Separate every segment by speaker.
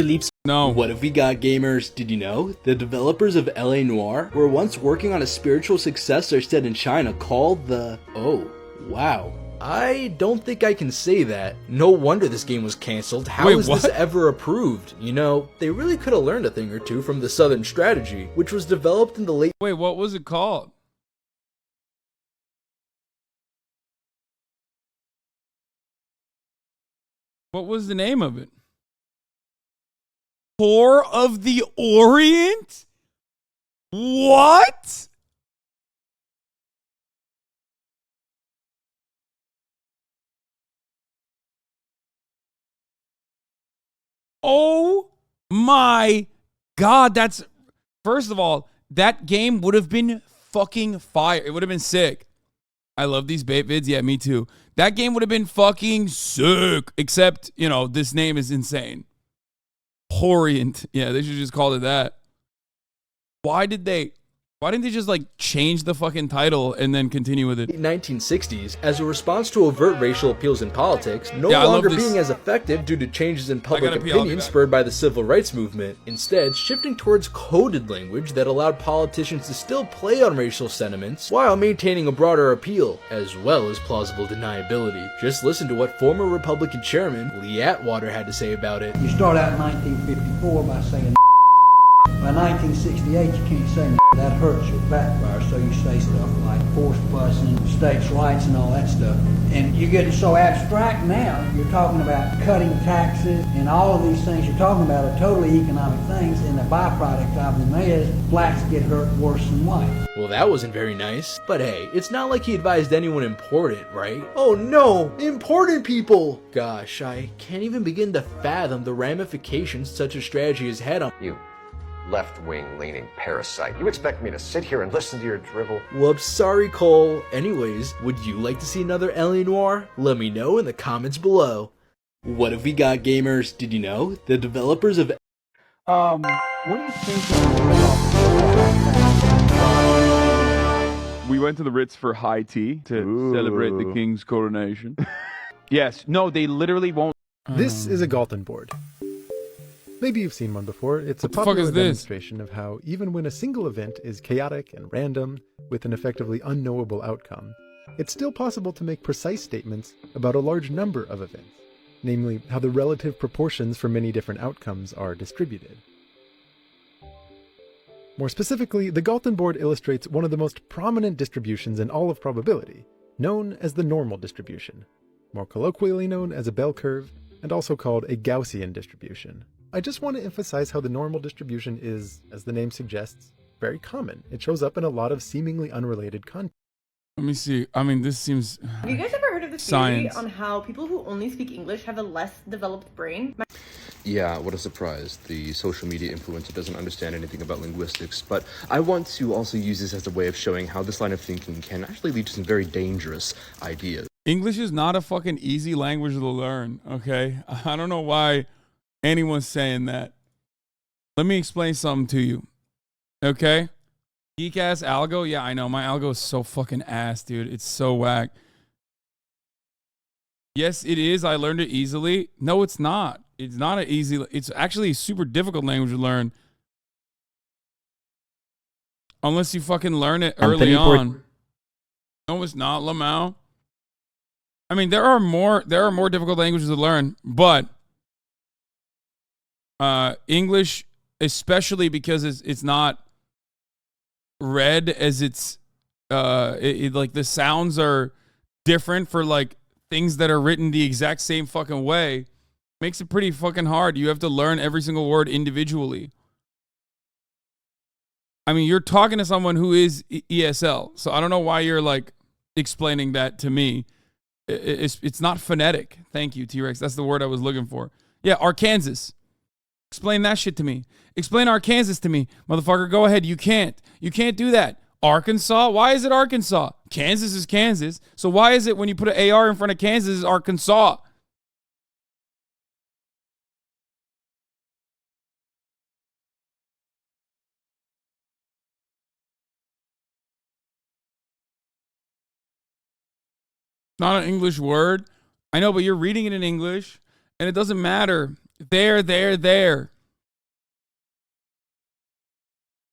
Speaker 1: leaps.
Speaker 2: No.
Speaker 3: What have we got, gamers? Did you know? The developers of LA Noire were once working on a spiritual successor set in China called the... Oh, wow. I don't think I can say that. No wonder this game was cancelled. How
Speaker 2: Wait,
Speaker 3: is
Speaker 2: what?
Speaker 3: this ever approved? You know, they really could have learned a thing or two from the Southern Strategy, which was developed in the late...
Speaker 2: Wait, what was it called? What was the name of it? Core of the Orient? What? Oh my God, that's... First of all, that game would have been fucking fire. It would have been sick. I love these bait vids. Yeah, me too. That game would have been fucking sick. Except, you know, this name is insane. Orient. Yeah, they should just call it that. Why didn't they just like change the fucking title and then continue with it?
Speaker 3: 1960s, as a response to overt racial appeals in politics, no
Speaker 2: Yeah, I love
Speaker 3: longer
Speaker 2: this.
Speaker 3: being as effective due to changes in public
Speaker 2: gotta pee, I'll be
Speaker 3: opinion
Speaker 2: back.
Speaker 3: spurred by the civil rights movement, instead shifting towards coded language that allowed politicians to still play on racial sentiments while maintaining a broader appeal, as well as plausible deniability. Just listen to what former Republican chairman Lee Atwater had to say about it.
Speaker 4: You start out in 1954 by saying by 1968 you can't say that hurts or backfires, so you say stuff like forced busing, states' rights and all that stuff. And you're getting so abstract now, you're talking about cutting taxes and all of these things you're talking about are totally economic things, and the byproduct of them is blacks get hurt worse than whites.
Speaker 3: Well, that wasn't very nice. But hey, it's not like he advised anyone important, right? Oh no, important people! Gosh, I can't even begin to fathom the ramifications such a strategy has had on...
Speaker 5: You left-wing leaning parasite. You expect me to sit here and listen to your drivel?
Speaker 3: Whoops, sorry Cole. Anyways, would you like to see another LA Noire? Let me know in the comments below. What have we got, gamers? Did you know? The developers of...
Speaker 4: What do you think?
Speaker 6: We went to the Ritz for high tea to celebrate the king's coronation. Yes, no, they literally won't.
Speaker 7: This is a Galton board. Maybe you've seen one before. It's a
Speaker 2: the fuck
Speaker 7: popular
Speaker 2: is this?
Speaker 7: demonstration of how even when a single event is chaotic and random, with an effectively unknowable outcome, it's still possible to make precise statements about a large number of events, namely how the relative proportions for many different outcomes are distributed. More specifically, the Galton board illustrates one of the most prominent distributions in all of probability, known as the normal distribution, more colloquially known as a bell curve, and also called a Gaussian distribution. I just want to emphasize how the normal distribution is, as the name suggests, very common. It shows up in a lot of seemingly unrelated content.
Speaker 2: Let me see. I mean, this seems...
Speaker 8: Have you guys ever heard of the theory
Speaker 2: Science.
Speaker 8: on how people who only speak English have a less developed brain?
Speaker 9: Yeah, what a surprise. The social media influencer doesn't understand anything about linguistics, but I want to also use this as a way of showing how this line of thinking can actually lead to some very dangerous ideas.
Speaker 2: English is not a fucking easy language to learn, okay? I don't know why anyone's saying that. Let me explain something to you, okay? Geek-ass algo? Yeah, I know. My algo is so fucking ass, dude. It's so whack. Yes, it is. I learned it easily. No, it's not. It's not an easy... It's actually a super difficult language to learn. Unless you fucking learn it early on. No, it's not, Lamau. I mean, there are more difficult languages to learn, but English, especially because it's not read as it's like the sounds are different for like things that are written the exact same fucking way, makes it pretty fucking hard. You have to learn every single word individually. I mean, you're talking to someone who is ESL, so I don't know why you're like explaining that to me. It's not phonetic. Thank you, T-Rex. That's the word I was looking for. Yeah, Arkansas. Explain that shit to me. Explain Arkansas to me. Motherfucker, go ahead. You can't. You can't do that. Arkansas? Why is it Arkansas? Kansas is Kansas. So why is it when you put an AR in front of Kansas, it's Arkansas? Not an English word. I know, but you're reading it in English, and it doesn't matter. There.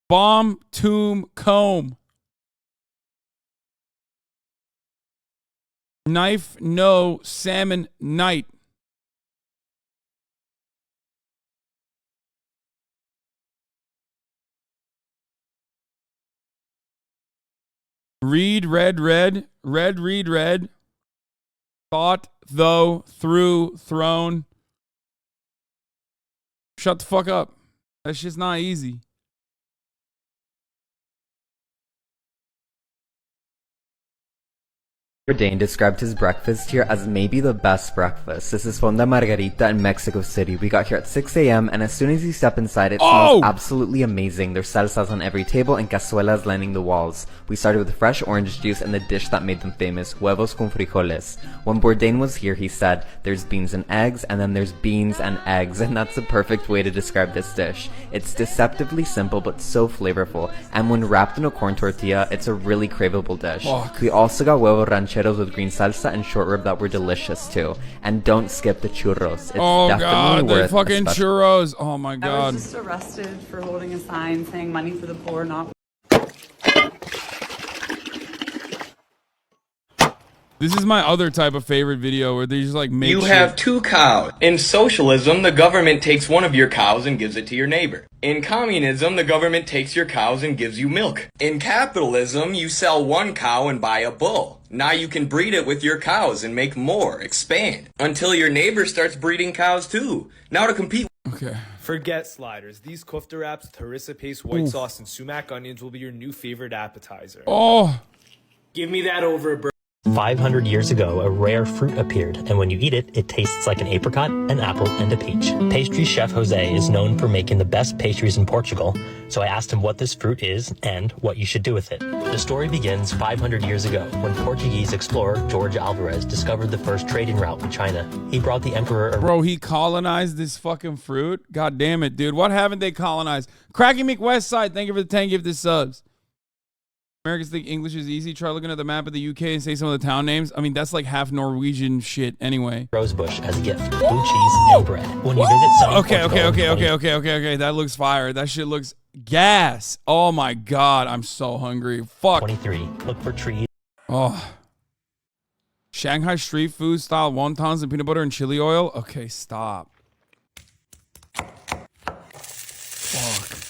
Speaker 2: Bomb, tomb, comb. Knife, no, salmon, night. Read, read, read, read. Thought, though, through, thrown. Shut the fuck up. That shit's not easy.
Speaker 1: Dane described his breakfast here as maybe the best breakfast. This is Fonda Margarita in Mexico City. We got here at 6 a.m. and as soon as you step inside, it smells absolutely amazing. There's salsas on every table and cazuelas lining the walls. We started with fresh orange juice and the dish that made them famous, huevos con frijoles. When Bourdain was here, he said, there's beans and eggs, and then there's beans and eggs, and that's the perfect way to describe this dish. It's deceptively simple, but so flavorful, and when wrapped in a corn tortilla, it's a really craveable dish. We also got huevo rancheros with green salsa and short rib that were delicious too. And don't skip the churros. It's definitely worth
Speaker 2: the fucking churros. Oh my god.
Speaker 10: I was just arrested for holding a sign saying money for the poor, not.
Speaker 2: This is my other type of favorite video where they just like make
Speaker 11: You have two cows. In socialism, the government takes one of your cows and gives it to your neighbor. In communism, the government takes your cows and gives you milk. In capitalism, you sell one cow and buy a bull. Now you can breed it with your cows and make more, expand, until your neighbor starts breeding cows too. Now to compete.
Speaker 2: Okay.
Speaker 12: Forget sliders. These kofta wraps with harissa paste, white sauce, and sumac onions will be your new favorite appetizer.
Speaker 2: Oh.
Speaker 12: Give me that over, bro.
Speaker 13: 500 years ago, a rare fruit appeared, and when you eat it, it tastes like an apricot, an apple, and a peach. Pastry chef Jose is known for making the best pastries in Portugal, so I asked him what this fruit is and what you should do with it. The story begins 500 years ago, when Portuguese explorer Jorge Alvarez discovered the first trading route with China. He brought the emperor...
Speaker 2: Bro, he colonized this fucking fruit? God damn it, dude. What haven't they colonized? Cracky McWestside, thank you for the 10 gifted subs. Americans think English is easy. Try looking at the map of the UK and say some of the town names. I mean, that's like half Norwegian shit anyway.
Speaker 13: Rosebush as a gift. Blue cheese and bread. When you visit sunny
Speaker 2: Okay. That looks fire. That shit looks gas. Oh my god, I'm so hungry. Fuck.
Speaker 13: 23. Look for trees.
Speaker 2: Oh. Shanghai street food style wontons and peanut butter and chili oil. Okay, stop. Fuck.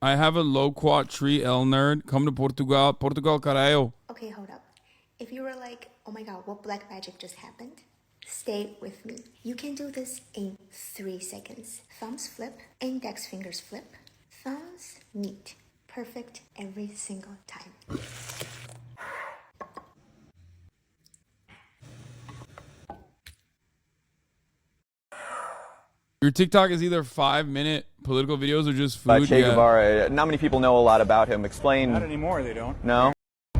Speaker 2: I have a loquat tree, L nerd. Come to Portugal. Portugal, caralho.
Speaker 14: Okay, hold up. If you were like, oh my god, what black magic just happened? Stay with me. You can do this in 3 seconds. Thumbs flip, index fingers flip. Thumbs meet. Perfect every single time.
Speaker 2: Your TikTok is either 5-minute political videos or just food.
Speaker 15: Che Guevara. Not many people know a lot about him. Explain.
Speaker 16: Not anymore, they don't.
Speaker 15: No?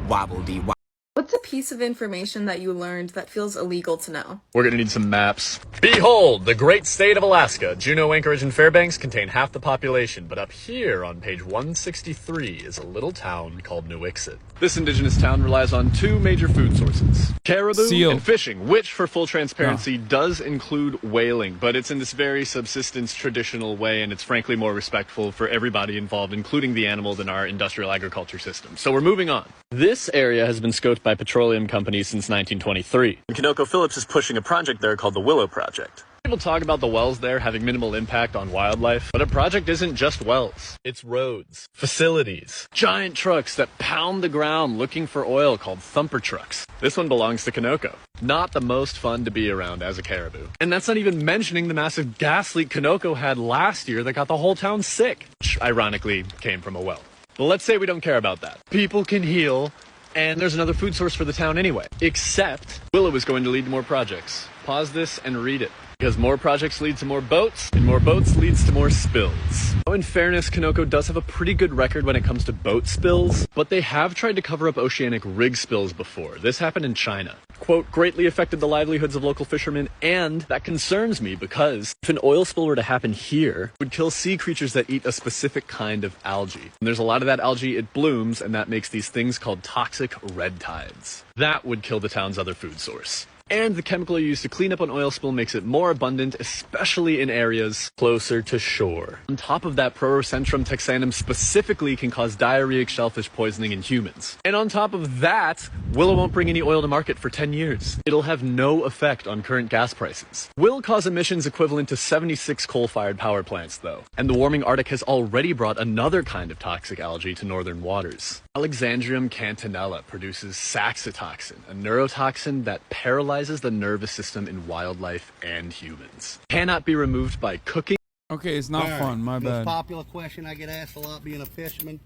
Speaker 16: Wobble-dee-wobble.
Speaker 17: What's a piece of information that you learned that feels illegal to know?
Speaker 18: We're gonna need some maps. Behold, the great state of Alaska. Juneau, Anchorage, and Fairbanks contain half the population, but up here on page 163 is a little town called Nuiqsut.
Speaker 6: This indigenous town relies on two major food sources, caribou
Speaker 2: Seal.
Speaker 6: and fishing, which, for full transparency, does include whaling, but it's in this very subsistence traditional way, and it's frankly more respectful for everybody involved, including the animal, than our industrial agriculture system. So we're moving on. This area has been scoped by petroleum companies since 1923. And ConocoPhillips is pushing a project there called the Willow Project. People talk about the wells there having minimal impact on wildlife, but a project isn't just wells. It's roads, facilities, giant trucks that pound the ground looking for oil called thumper trucks. This one belongs to Conoco. Not the most fun to be around as a caribou. And that's not even mentioning the massive gas leak Conoco had last year that got the whole town sick, which ironically came from a well. But let's say we don't care about that. People can heal, and there's another food source for the town anyway. Except Willow is going to lead to more projects. Pause this and read it. Because more projects lead to more boats, and more boats leads to more spills. Now, in fairness, Kanoko does have a pretty good record when it comes to boat spills, but they have tried to cover up oceanic rig spills before. This happened in China. Quote, greatly affected the livelihoods of local fishermen, and that concerns me because if an oil spill were to happen here, it would kill sea creatures that eat a specific kind of algae. And there's a lot of that algae, it blooms, and that makes these things called toxic red tides. That would kill the town's other food source. And the chemical used to clean up an oil spill makes it more abundant, especially in areas closer to shore. On top of that, Prorocentrum texanum specifically can cause diarrheic shellfish poisoning in humans. And on top of that, Willow won't bring any oil to market for 10 years. It'll have no effect on current gas prices. Will cause emissions equivalent to 76 coal-fired power plants, though. And the warming Arctic has already brought another kind of toxic algae to northern waters. Alexandrium cantonella produces saxitoxin, a neurotoxin that paralyzes the nervous system in wildlife and humans. Cannot be removed by cooking.
Speaker 2: Okay, it's not fun. My bad.
Speaker 19: Most popular question I get asked a lot being a fisherman.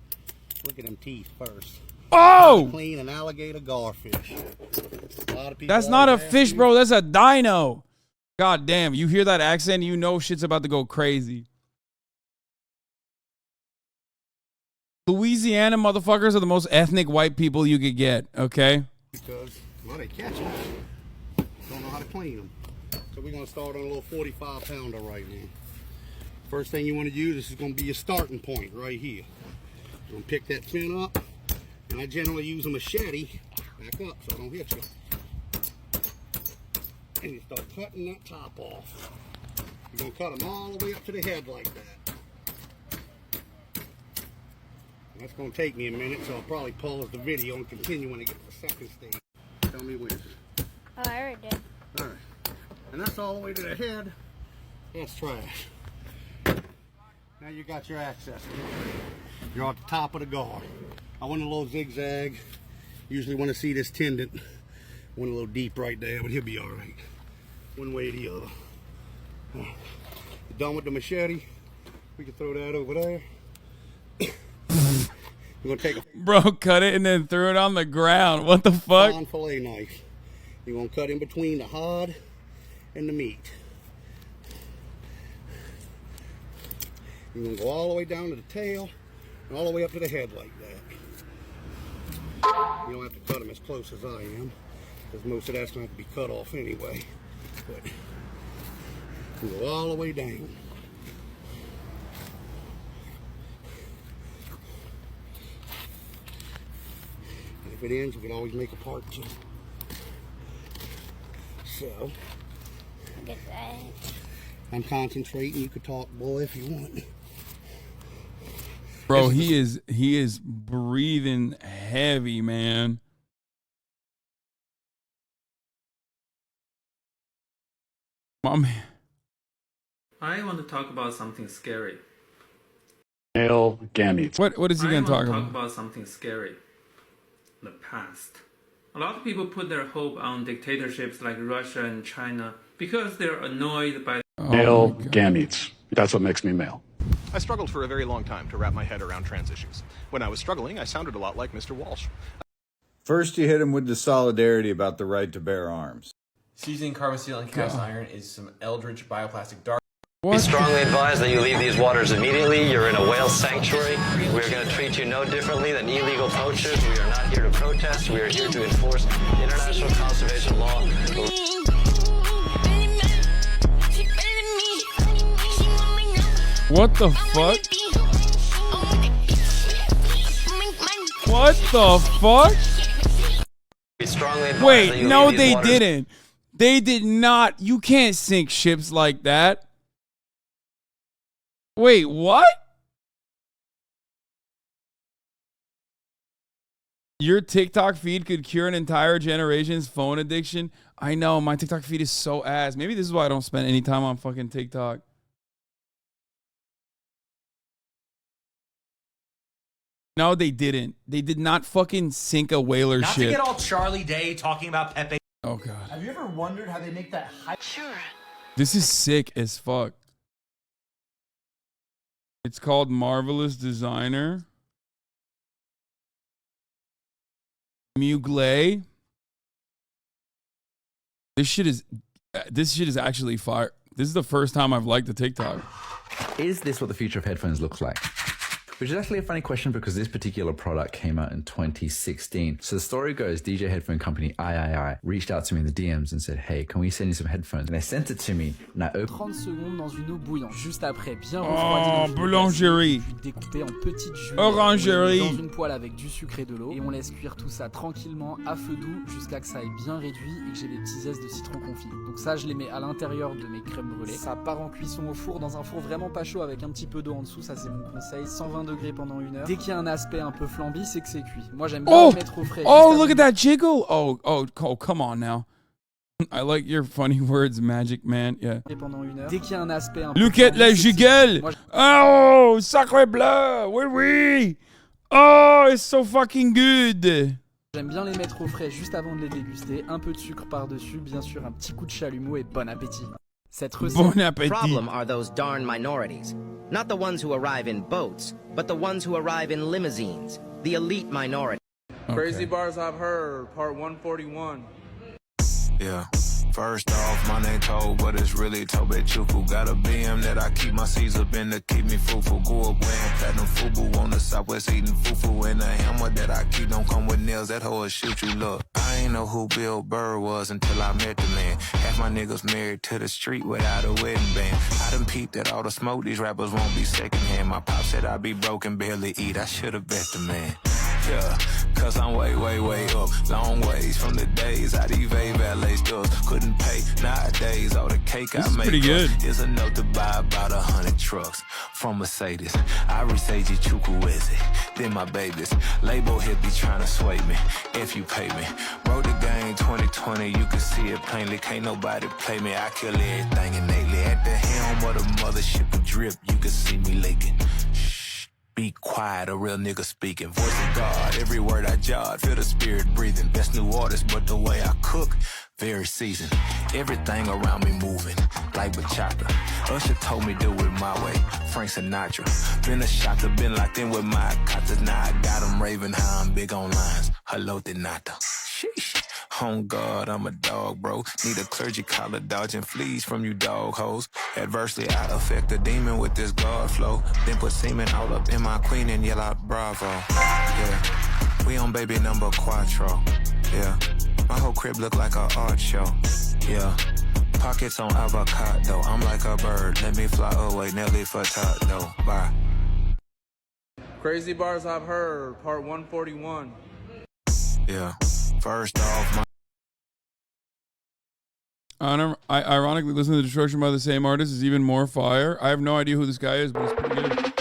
Speaker 19: Look at them teeth first.
Speaker 2: Oh!
Speaker 19: How to clean an alligator garfish. A lot of people
Speaker 2: That's not a
Speaker 19: always ask
Speaker 2: fish,
Speaker 19: me,
Speaker 2: bro. That's a dino. God damn. You hear that accent, you know shit's about to go crazy. Louisiana motherfuckers are the most ethnic white people you could get, okay?
Speaker 19: Because, well, they catch them. Don't know how to clean them. So we're going to start on a little 45 pounder right now. First thing you want to use, this is going to be your starting point right here. You're going to pick that fin up, and I generally use a machete. Back up so I don't hit you. And you start cutting that top off. You're going to cut them all the way up to the head like that. That's going to take me a minute, so I'll probably pause the video and continue when I get to the second stage. Tell me when.
Speaker 20: Oh, I already did.
Speaker 19: All right. And that's all the way to the head. That's trash. Now you got your access. You're at the top of the guard. I went a little zigzag. Usually want to see this tendon. Went a little deep right there, but he'll be all right. One way or the other. You're done with the machete. We can throw that over there. We're gonna take a
Speaker 2: Bro, cut it and then threw it on the ground. What the fuck?
Speaker 19: fine fillet knife. You're gonna cut in between the hide and the meat. You're gonna go all the way down to the tail and all the way up to the head like that. You don't have to cut them as close as I am, because most of that's gonna have to be cut off anyway. But you go all the way down. If it ends, we can always make a part two. So,
Speaker 20: Get that.
Speaker 19: I'm concentrating. You could talk, boy, if you want.
Speaker 2: Bro, he is breathing heavy, man. My man.
Speaker 21: I want to talk about something scary.
Speaker 18: Male gametes.
Speaker 2: What is he going to talk about?
Speaker 21: About something scary. The past. A lot of people put their hope on dictatorships like Russia and China because they're annoyed by
Speaker 18: Male gametes. That's what makes me male.
Speaker 22: I struggled for a very long time to wrap my head around trans issues. When I was struggling, I sounded a lot like Mr. Walsh.
Speaker 23: First, you hit him with the solidarity about the right to bear arms.
Speaker 24: Seizing carbon steel and cast iron is some eldritch bioplastic dark.
Speaker 25: We strongly advise that you leave these waters immediately. You're in a whale sanctuary. We're going to treat you no differently than illegal poachers. We are not here to protest. We are here to enforce international conservation law.
Speaker 2: What the fuck? What the fuck?
Speaker 25: We strongly advise that
Speaker 2: Wait,
Speaker 25: you
Speaker 2: no,
Speaker 25: leave these
Speaker 2: they
Speaker 25: waters.
Speaker 2: didn't. They did not. You can't sink ships like that. Wait, what? Your TikTok feed could cure an entire generation's phone addiction? I know, my TikTok feed is so ass. Maybe this is why I don't spend any time on fucking TikTok. No, they didn't. They did not fucking sink a whaler
Speaker 26: Not
Speaker 2: ship.
Speaker 26: to get all Charlie Day talking about Pepe.
Speaker 2: Oh, God.
Speaker 26: Have you ever wondered how they make that hype? Sure.
Speaker 2: This is sick as fuck. It's called Marvelous Designer. Mugler. This shit is actually fire. This is the first time I've liked the TikTok.
Speaker 3: Is this what the future of headphones looks like? Which is actually a funny question because this particular product came out in 2016. So the story goes, DJ headphone company III reached out to me in the DMs and said, hey, can we send you some headphones? And they sent it to me. And I opened
Speaker 4: 30 secondes dans une eau bouillante. Juste après, bien
Speaker 2: refroidi boulangerie.
Speaker 4: Puis découpé en petites jus.
Speaker 2: Orangerie.
Speaker 4: Dans une poêle avec du sucre et de l'eau. Et on laisse cuire tout ça tranquillement à feu doux jusqu'à que ça ait bien réduit et que j'ai des petits zestes de citron confit. Donc ça, je les mets à l'intérieur de mes crèmes brûlées. Ça part en cuisson au four dans un four vraiment pas chaud avec un petit peu d'eau en dessous. Ça, c'est mon conseil. 120 degrés pendant 1 heure. Dès qu'il y a un aspect un peu flambi, c'est que c'est cuit. Moi, j'aime bien le mettre au frais.
Speaker 2: Oh, look at that jiggle. Oh, come on now. I like your funny words, Magic Man. Yeah.
Speaker 4: Pendant 1 heure. Dès qu'il y a un aspect un peu
Speaker 2: Look at la jiggle. Oh, sacré bleu. Oui, oui. Oh, it's so fucking good.
Speaker 4: J'aime bien les mettre au frais juste avant de les déguster. Un peu de sucre par-dessus, bien sûr, un petit coup de chalumeau et bon appétit. Cette recette.
Speaker 2: Bon appétit.
Speaker 5: Problem are those darn minorities. Not the ones who arrive in boats, but the ones who arrive in limousines. The elite minority.
Speaker 7: Crazy bars I've heard, part 141.
Speaker 8: Yeah. First off, my name Toad, but it's really Tobe Chuku. Got a BM that I keep my C's up in to keep me fufu. Go up wearing platinum fubu on the southwest eating fufu. And a hammer that I keep don't come with nails, that hoe will shoot you. Look, I ain't know who Bill Burr was until I met the man. Half my niggas married to the street without a wedding band. I done peeped that all the smoke, these rappers won't be secondhand. My pop said I'd be broke and barely eat, I should've bet the man. Yeah, cause I'm way, way, way up. Long ways from the days I eBay valet stores. Couldn't pay nowadays. All the cake I make is enough to buy about 100 trucks from Mercedes. I resage Chukwueze, then my babies. Label here be trying to sway me if you pay me. Wrote the game 2020, you can see it plainly. Can't nobody play me. I kill everything innately. At the helm of the mothership of drip, you can see me leaking. Be quiet, a real nigga speaking. Voice of God, every word I jot. Feel the spirit breathing. Best new artist, but the way I cook, very seasoned. Everything around me moving, like bachata. Usher told me do it my way. Frank Sinatra. Been a shotter, been locked in with my cotters. Now I got them raving how I'm big on lines. Hello, Denata. Sheesh. On God, I'm a dog, bro. Need a clergy collar, dodging fleas from you dog hoes. Adversely, I affect a demon with this God flow. Then put semen all up in my queen and yell out bravo. Yeah, we on baby number quattro. Yeah, my whole crib look like a art show. Yeah, pockets on avocado. I'm like a bird. Let me fly away, Nelly Furtado. Bye.
Speaker 7: Crazy bars I've heard, part 141.
Speaker 8: Yeah, first off,
Speaker 2: I ironically listen to Destruction by the same artist is even more fire. I have no idea who this guy is, but it's pretty good.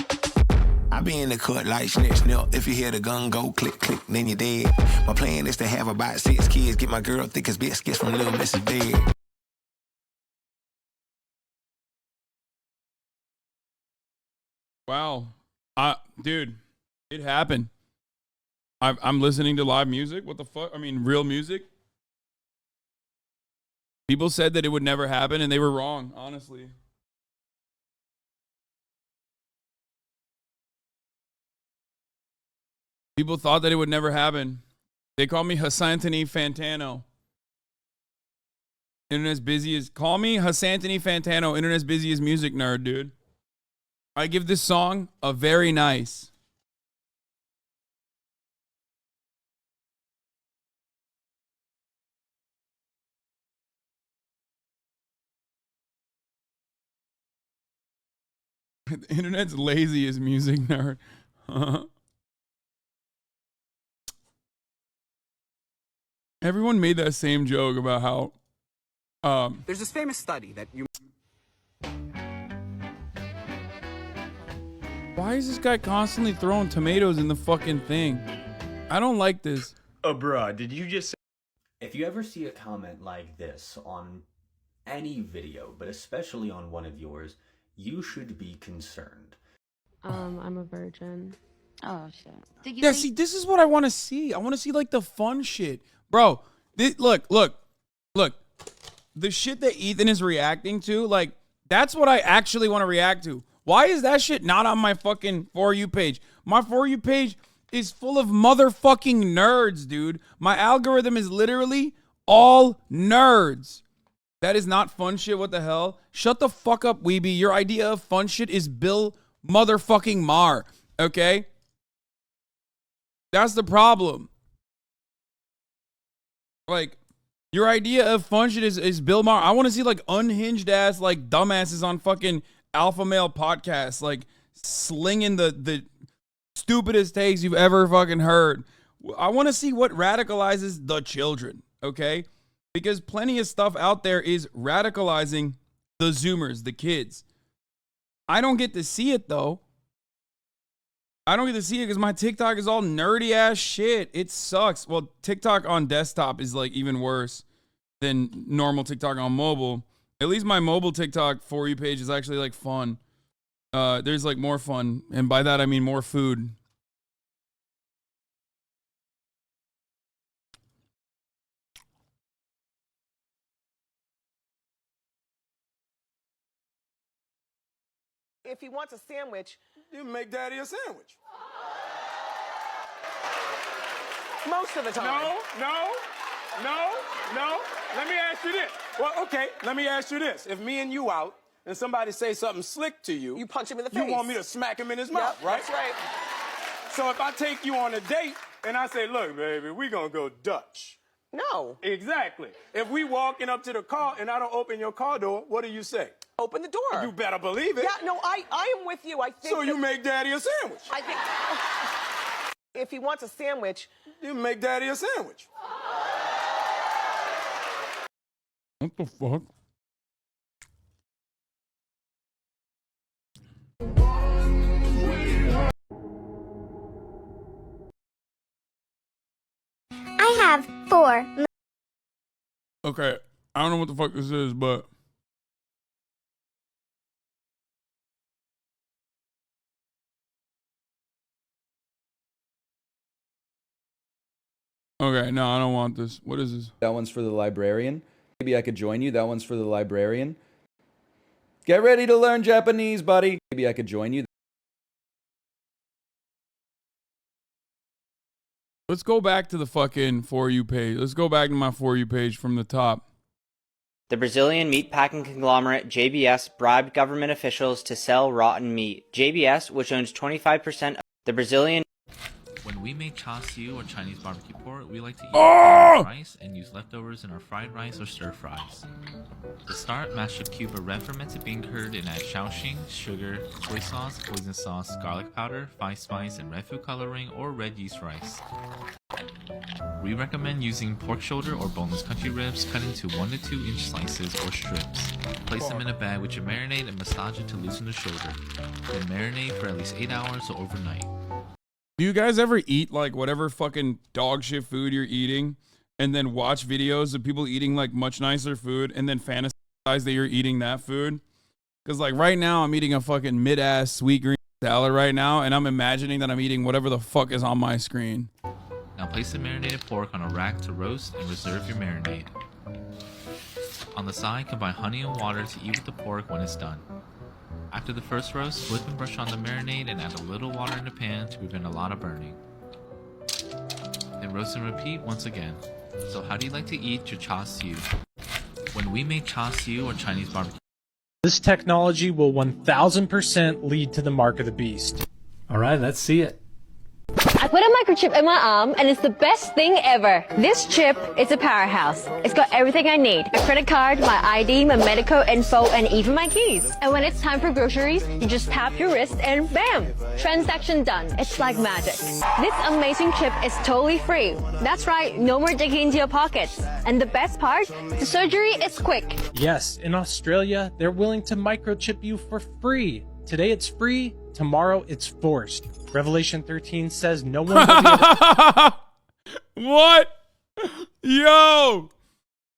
Speaker 8: I be in the cut like snitch, snip. If you hear the gun go click, click, then you're dead. My plan is to have about 6 kids. Get my girl thick as biscuits from Little Mrs. Big.
Speaker 2: Wow. Dude, it happened. I'm listening to live music. What the fuck? I mean, real music. People said that it would never happen, and they were wrong, honestly. People thought that it would never happen. They call me Hasantani Fantano. Internet's busy as... Call me Hasantani Fantano. Internet's busy as music nerd, dude. I give this song a very nice. The internet's lazy as music nerd. Everyone made that same joke about how
Speaker 26: There's this famous study that you...
Speaker 2: Why is this guy constantly throwing tomatoes in the fucking thing? I don't like this.
Speaker 9: Bruh, did you just say...
Speaker 27: If you ever see a comment like this on any video, but especially on one of yours, you should be concerned.
Speaker 28: I'm a virgin. Oh shit. Did you
Speaker 2: Yeah, see, this is what I want to see. I want to see like the fun shit. Bro, look. The shit that Ethan is reacting to, like, that's what I actually want to react to. Why is that shit not on my fucking For You page? My For You page is full of motherfucking nerds, dude. My algorithm is literally all nerds. That is not fun shit. What the hell? Shut the fuck up, Weeby. Your idea of fun shit is Bill motherfucking Maher. Okay? That's the problem. Like, your idea of fun shit is Bill Maher. I want to see like unhinged ass like dumbasses on fucking alpha male podcasts, like slinging the stupidest takes you've ever fucking heard. I want to see what radicalizes the children, okay? Because plenty of stuff out there is radicalizing the Zoomers, the kids. I don't get to see it though. I don't get to see it because my TikTok is all nerdy ass shit. It sucks. Well, TikTok on desktop is like even worse than normal TikTok on mobile. At least my mobile TikTok For You page is actually like fun. There's like more fun. And by that, I mean more food.
Speaker 1: If he wants a sandwich, you make daddy a sandwich. Most of the time. No. Let me ask you this. Well, okay, let me ask you this. If me and you out and somebody say something slick to you, you punch him in the face. You want me to smack him in his mouth, right? That's right. So if I take you on a date and I say, look, baby, we gonna go Dutch. No. Exactly. If we walking up to the car and I don't open your car door, what do you say? Open the door. You better believe it. Yeah, no, I am with you. I think so you make daddy a sandwich. I think if he wants a sandwich, you make daddy a sandwich.
Speaker 2: What the fuck?
Speaker 20: I have 4.
Speaker 2: Okay, I don't know what the fuck this is, but okay, no, I don't want this. What is this?
Speaker 10: That one's for the librarian. Maybe I could join you. That one's for the librarian. Get ready to learn Japanese, buddy. Maybe I could join you.
Speaker 2: Let's go back to the fucking For You page. Let's go back to my For You page from the top.
Speaker 11: The Brazilian meatpacking conglomerate JBS bribed government officials to sell rotten meat. JBS, which owns 25% of the Brazilian...
Speaker 12: When we make char siu or Chinese barbecue pork, we like to eat rice and use leftovers in our fried rice or stir fries. To start, mash a cube of red fermented bean curd and add shaoxing, sugar, soy sauce, hoisin sauce, garlic powder, five spice, and red food coloring or red yeast rice. We recommend using pork shoulder or boneless country ribs cut into 1 to 2 inch slices or strips. Place them in a bag with your marinade and massage it to loosen the shoulder. Then marinate for at least 8 hours or overnight.
Speaker 2: Do you guys ever eat like whatever fucking dog shit food you're eating and then watch videos of people eating like much nicer food and then fantasize that you're eating that food? Because like right now I'm eating a fucking mid-ass sweet green salad right now and I'm imagining that I'm eating whatever the fuck is on my screen.
Speaker 12: Now place the marinated pork on a rack to roast and reserve your marinade. On the side, combine honey and water to eat with the pork when it's done. After the first roast, flip and brush on the marinade and add a little water in the pan to prevent a lot of burning. Then roast and repeat once again. So how do you like to eat your char siu? When we make char siu or Chinese barbecue...
Speaker 13: This technology will 1000% lead to the mark of the beast.
Speaker 14: All right, let's see it.
Speaker 15: I put a microchip in my arm and it's the best thing ever. This chip is a powerhouse. It's got everything I need. A credit card, my ID, my medical info, and even my keys. And when it's time for groceries, you just tap your wrist and bam! Transaction done. It's like magic. This amazing chip is totally free. That's right, no more digging into your pockets. And the best part, the surgery is quick.
Speaker 13: Yes, in Australia, they're willing to microchip you for free. Today it's free, tomorrow it's forced. Revelation 13 says no one will be able to...
Speaker 2: What? Yo!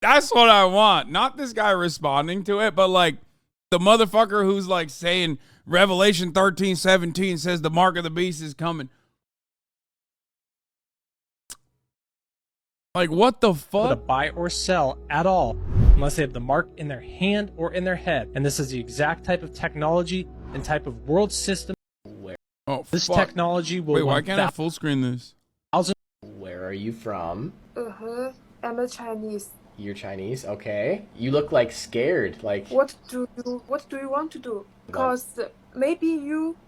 Speaker 2: That's what I want. Not this guy responding to it, but like the motherfucker who's like saying Revelation 13:17 says the mark of the beast is coming. Like what the fuck?
Speaker 13: To buy or sell at all unless they have the mark in their hand or in their head. And this is the exact type of technology and type of world system
Speaker 2: Oh,
Speaker 13: this
Speaker 2: fuck.
Speaker 13: Technology will...
Speaker 2: Wait, why can't I full screen this?
Speaker 16: Where are you from?
Speaker 29: I'm a Chinese.
Speaker 6: You're Chinese, okay. You look like scared, like...
Speaker 14: What do you want to do? Because maybe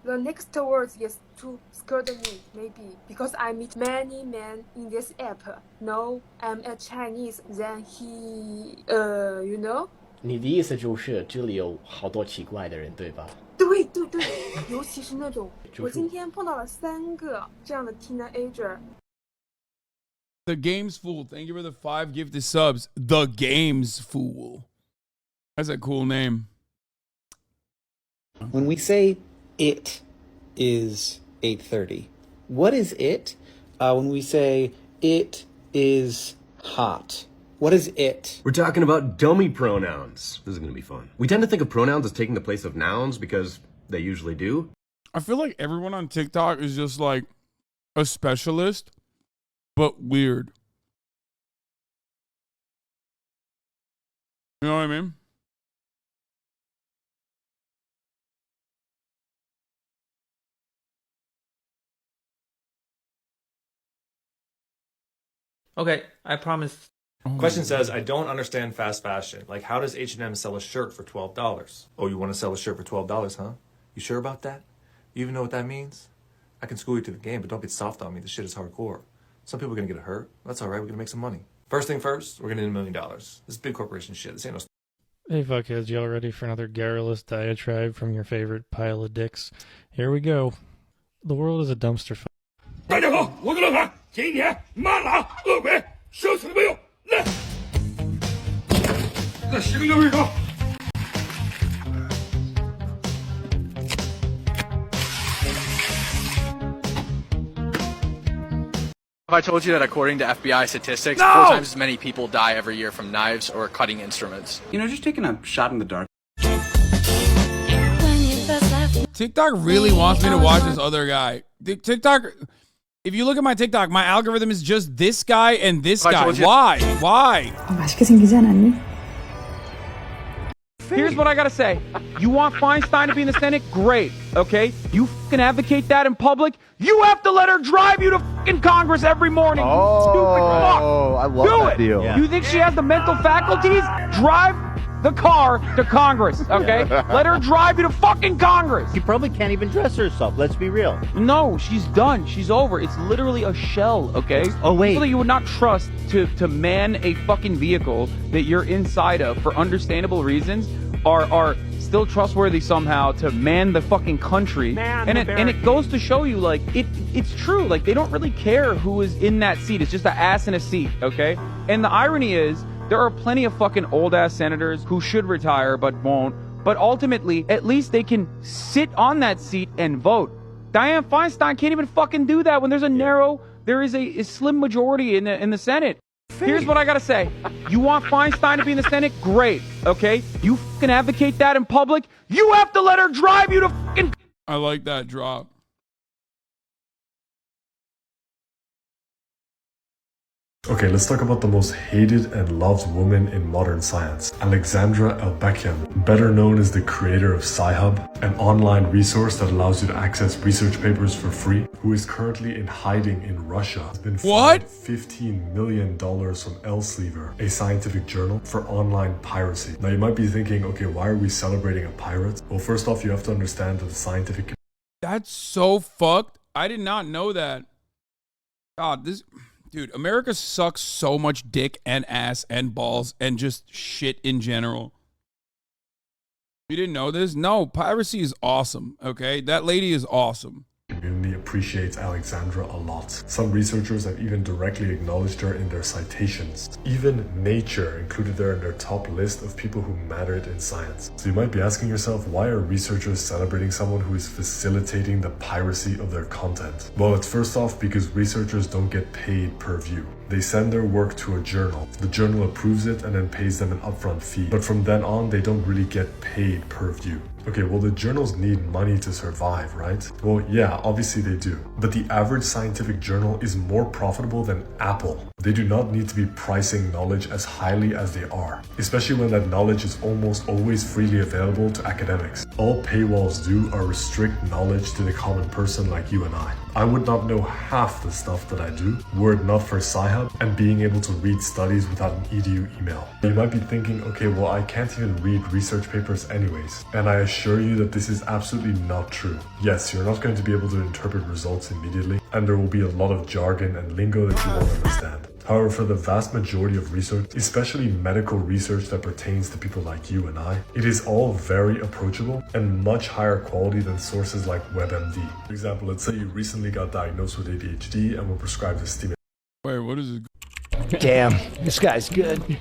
Speaker 14: the next words is to scare me, maybe. Because I meet many men in this app. No, I'm a Chinese, then he, you know?
Speaker 6: 你的意思就是这里有好多奇怪的人，对吧？
Speaker 14: 对，尤其是那种，我今天碰到了3个这样的 teenager。
Speaker 2: The Games Fool. Thank you for the 5 gifted subs. The Games Fool. That's a cool name.
Speaker 16: When we say it is 8:30, what is it? When we say it is hot, what is it?
Speaker 9: We're talking about dummy pronouns. This is going to be fun. We tend to think of pronouns as taking the place of nouns because they usually do.
Speaker 2: I feel like everyone on TikTok is just like a specialist, but weird. You know what I mean?
Speaker 17: Okay, I promise.
Speaker 18: Question says, I don't understand fast fashion. Like, how does H&M sell a shirt for $12? Oh, you want to sell a shirt for $12, huh? You sure about that? You even know what that means? I can school you to the game, but don't get soft on me. This shit is hardcore. Some people are going to get hurt. That's all right. We're going to make some money. First thing first, we're going to need $1 million. This is big corporation shit. This ain't no...
Speaker 13: Hey fuckheads, y'all ready for another garrulous diatribe from your favorite pile of dicks? Here we go. The world is a dumpster fire.
Speaker 19: 大家好，我是乐凡。今天麻辣恶鬼收拾了没有？来，再洗个流水手。
Speaker 4: Have I told you that according to FBI statistics, 4 times as many people die every year from knives or cutting instruments?
Speaker 16: You know, just taking a shot in the dark.
Speaker 2: TikTok really wants me to watch this other guy. TikTok, if you look at my TikTok, my algorithm is just this guy and this guy. Why? Why?
Speaker 21: Here's what I gotta say. You want Feinstein to be in the Senate? Great, okay? You fucking advocate that in public? You have to let her drive you to fucking Congress every morning, you stupid fuck!
Speaker 22: I love that deal.
Speaker 21: You think she has the mental faculties? Drive the car to Congress, okay? Let her drive you to fucking Congress!
Speaker 22: She probably can't even dress herself, let's be real.
Speaker 21: No, she's done. She's over. It's literally a shell, okay?
Speaker 22: Oh, wait.
Speaker 21: People you would not trust to man a fucking vehicle that you're inside of for understandable reasons are still trustworthy somehow to man the fucking country. And it goes to show you, like, it's true. Like, they don't really care who is in that seat. It's just an ass in a seat, okay? And the irony is, there are plenty of fucking old-ass senators who should retire but won't. But ultimately, at least they can sit on that seat and vote. Dianne Feinstein can't even fucking do that when there's there is a slim majority in the Senate. Here's what I gotta say. You want Feinstein to be in the Senate? Great, okay? You fucking advocate that in public? You have to let her drive you to fucking...
Speaker 2: I like that drop.
Speaker 29: Okay, let's talk about the most hated and loved woman in modern science, Alexandra Elbekyan, better known as the creator of Sci-Hub, an online resource that allows you to access research papers for free, who is currently in hiding in Russia. Has been fined $15 million from Elsevier, a scientific journal, for online piracy. Now you might be thinking, okay, why are we celebrating a pirate? Well, first off, you have to understand that the scientific...
Speaker 2: That's so fucked. I did not know that. God, this... Dude, America sucks so much dick and ass and balls and just shit in general. You didn't know this? No, piracy is awesome, okay? That lady is awesome.
Speaker 29: Community appreciates Alexandra a lot. Some researchers have even directly acknowledged her in their citations. Even Nature included her in their top list of people who mattered in science. So you might be asking yourself, why are researchers celebrating someone who is facilitating the piracy of their content? Well, it's first off because researchers don't get paid per view. They send their work to a journal. The journal approves it and then pays them an upfront fee. But from then on, they don't really get paid per view. Okay, well, the journals need money to survive, right? Well, yeah, obviously they do. But the average scientific journal is more profitable than Apple. They do not need to be pricing knowledge as highly as they are, especially when that knowledge is almost always freely available to academics. All paywalls do are restrict knowledge to the common person like you and I. I would not know half the stuff that I do were it not for Sci-Hub and being able to read studies without an edu email. You might be thinking, okay, well, I can't even read research papers anyways. And I assure you that this is absolutely not true. Yes, you're not going to be able to interpret results immediately, and there will be a lot of jargon and lingo that you won't understand. However, for the vast majority of research, especially medical research that pertains to people like you and I, it is all very approachable and much higher quality than sources like WebMD. For example, let's say you recently got diagnosed with ADHD and were prescribed a stimulant.
Speaker 2: Wait, what is it?
Speaker 22: Damn, this guy's good.